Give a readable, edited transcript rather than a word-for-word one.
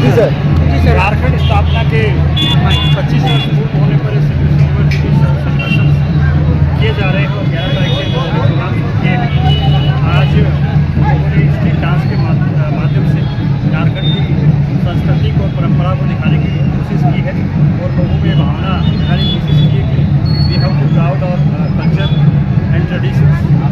झारखंड स्थापना के 25 वर्ष पूर्ण होने पर संघर्ष किए जा रहे हैं और 11 तारीख से प्रोग्राम किए हैं। आज लोगों ने स्ट्रीट डांस के माध्यम से झारखंड की संस्कृति को परंपरा को दिखाने की कोशिश की है और लोगों में भावना दिखाने की कोशिश की है कि वी हैव टू प्राउड और कल्चर एंड ट्रेडिशंस।